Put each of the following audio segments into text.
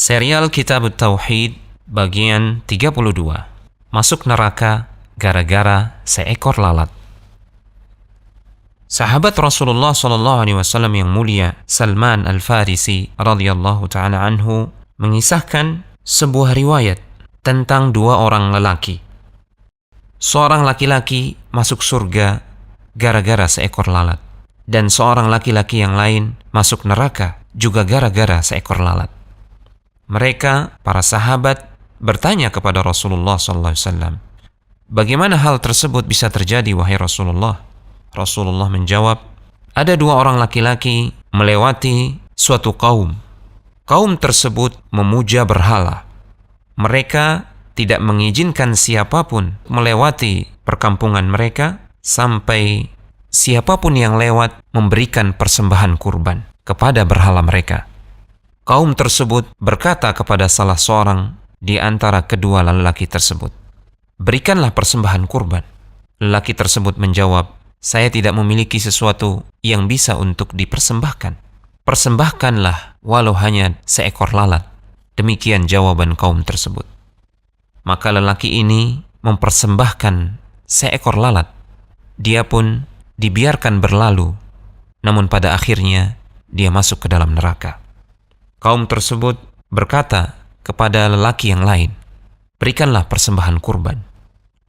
Serial Kitab Tauhid bagian 32. Masuk neraka gara-gara seekor lalat. Sahabat Rasulullah SAW yang mulia Salman Al-Farisi radhiyallahu ta'ala anhu mengisahkan sebuah riwayat tentang dua orang lelaki. Seorang laki-laki masuk surga gara-gara seekor lalat, dan seorang laki-laki yang lain masuk neraka juga gara-gara seekor lalat. Mereka, para sahabat, bertanya kepada Rasulullah SAW, bagaimana hal tersebut bisa terjadi, wahai Rasulullah? Rasulullah menjawab, ada dua orang laki-laki melewati suatu kaum. Kaum tersebut memuja berhala. Mereka tidak mengizinkan siapapun melewati perkampungan mereka sampai siapapun yang lewat memberikan persembahan kurban kepada berhala mereka. Kaum tersebut berkata kepada salah seorang di antara kedua lelaki tersebut, berikanlah persembahan kurban. Lelaki tersebut menjawab, saya tidak memiliki sesuatu yang bisa untuk dipersembahkan. Persembahkanlah walau hanya seekor lalat. Demikian jawaban kaum tersebut. Maka lelaki ini mempersembahkan seekor lalat. Dia pun dibiarkan berlalu, namun pada akhirnya dia masuk ke dalam neraka. Kaum tersebut berkata kepada lelaki yang lain, berikanlah persembahan kurban.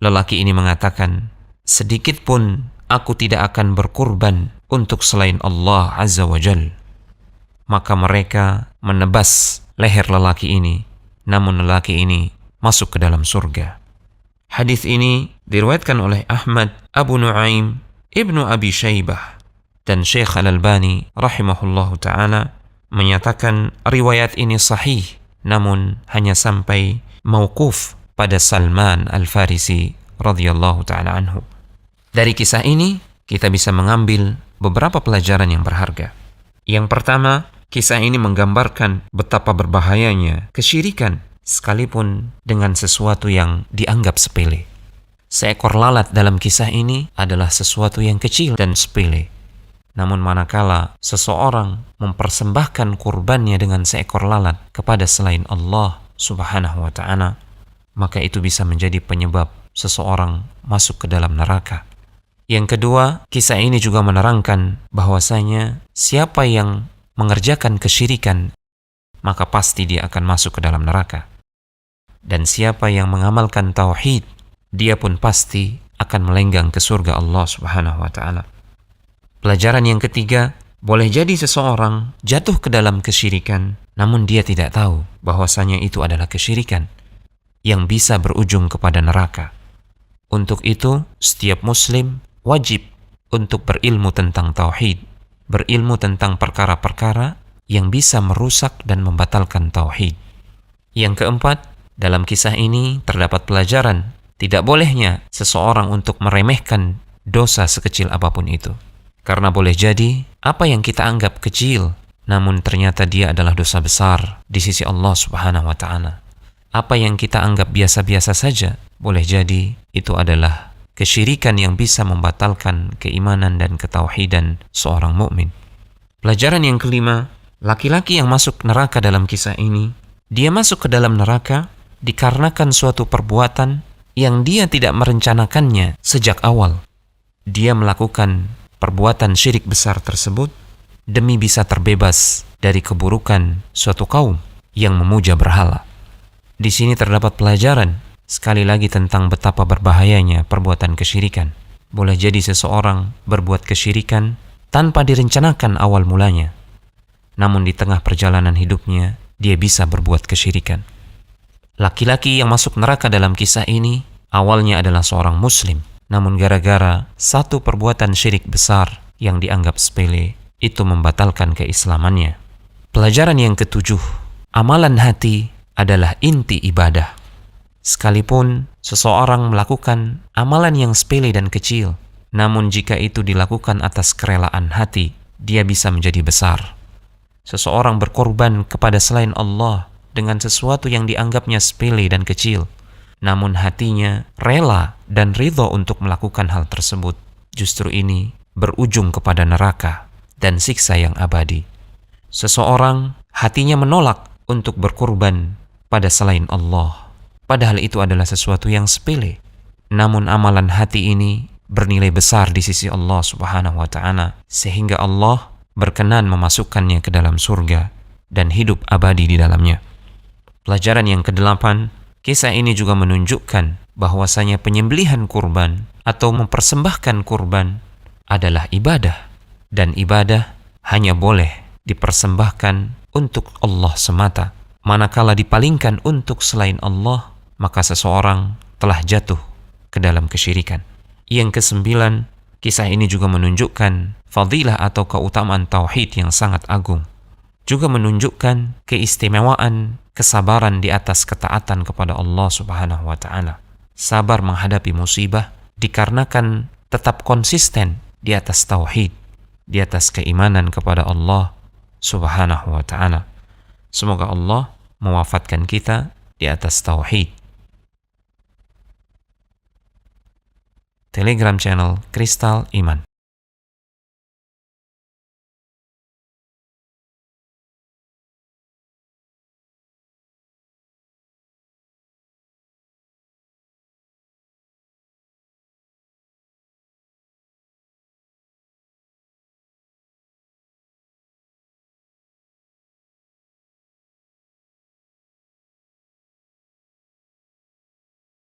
Lelaki ini mengatakan, sedikit pun aku tidak akan berkurban untuk selain Allah Azza wa Jal. Maka mereka menebas leher lelaki ini, namun lelaki ini masuk ke dalam surga. Hadis ini diriwayatkan oleh Ahmad, Abu Nuaim, Ibnu Abi Syaibah, dan Syekh Al-Albani rahimahullahu ta'ala menyatakan riwayat ini sahih, namun hanya sampai mauquf pada Salman Al-Farisi radhiyallahu ta'ala anhu. Dari kisah ini, kita bisa mengambil beberapa pelajaran yang berharga. Yang pertama, kisah ini menggambarkan betapa berbahayanya kesyirikan, sekalipun dengan sesuatu yang dianggap sepele. Seekor lalat dalam kisah ini adalah sesuatu yang kecil dan sepele. Namun manakala seseorang mempersembahkan kurbannya dengan seekor lalat kepada selain Allah Subhanahu wa ta'ala, maka itu bisa menjadi penyebab seseorang masuk ke dalam neraka. Yang kedua, kisah ini juga menerangkan bahwasanya siapa yang mengerjakan kesyirikan, maka pasti dia akan masuk ke dalam neraka. Dan siapa yang mengamalkan tauhid, dia pun pasti akan melenggang ke surga Allah Subhanahu wa ta'ala. Pelajaran yang ketiga, boleh jadi seseorang jatuh ke dalam kesyirikan, namun dia tidak tahu bahwasanya itu adalah kesyirikan yang bisa berujung kepada neraka. Untuk itu, setiap muslim wajib untuk berilmu tentang tauhid, berilmu tentang perkara-perkara yang bisa merusak dan membatalkan tauhid. Yang keempat, dalam kisah ini terdapat pelajaran tidak bolehnya seseorang untuk meremehkan dosa sekecil apapun itu. Karena boleh jadi apa yang kita anggap kecil, namun ternyata dia adalah dosa besar di sisi Allah Subhanahu wa ta'ala. Apa yang kita anggap biasa-biasa saja, boleh jadi itu adalah kesyirikan yang bisa membatalkan keimanan dan ketauhidan seorang mukmin. Pelajaran yang kelima, laki-laki yang masuk neraka dalam kisah ini, dia masuk ke dalam neraka dikarenakan suatu perbuatan yang dia tidak merencanakannya sejak awal. Dia melakukan perbuatan syirik besar tersebut demi bisa terbebas dari keburukan suatu kaum yang memuja berhala. Di sini terdapat pelajaran sekali lagi tentang betapa berbahayanya perbuatan kesyirikan. Boleh jadi seseorang berbuat kesyirikan tanpa direncanakan awal mulanya, namun di tengah perjalanan hidupnya dia bisa berbuat kesyirikan. Laki-laki yang masuk neraka dalam kisah ini awalnya adalah seorang muslim, namun gara-gara satu perbuatan syirik besar yang dianggap sepele, itu membatalkan keislamannya. Pelajaran yang ketujuh, amalan hati adalah inti ibadah. Sekalipun seseorang melakukan amalan yang sepele dan kecil, namun jika itu dilakukan atas kerelaan hati, dia bisa menjadi besar. Seseorang berkorban kepada selain Allah dengan sesuatu yang dianggapnya sepele dan kecil, namun hatinya rela dan ridho untuk melakukan hal tersebut, justru ini berujung kepada neraka dan siksa yang abadi. Seseorang hatinya menolak untuk berkurban pada selain Allah. Padahal itu adalah sesuatu yang sepele. Namun amalan hati ini bernilai besar di sisi Allah Subhanahu wa Ta'ala, sehingga Allah berkenan memasukkannya ke dalam surga dan hidup abadi di dalamnya. Pelajaran yang ke-8, kisah ini juga menunjukkan bahwasanya penyembelihan kurban atau mempersembahkan kurban adalah ibadah, dan ibadah hanya boleh dipersembahkan untuk Allah semata. Manakala dipalingkan untuk selain Allah, maka seseorang telah jatuh ke dalam kesyirikan. Yang ke-9, kisah ini juga menunjukkan fadilah atau keutamaan tauhid yang sangat agung. Juga menunjukkan keistimewaan kesabaran di atas ketaatan kepada Allah Subhanahu wa Ta'ala. Sabar menghadapi musibah dikarenakan tetap konsisten di atas tauhid, di atas keimanan kepada Allah Subhanahu wa Ta'ala. Semoga Allah mewafatkan kita di atas tauhid. Telegram channel Kristal Iman.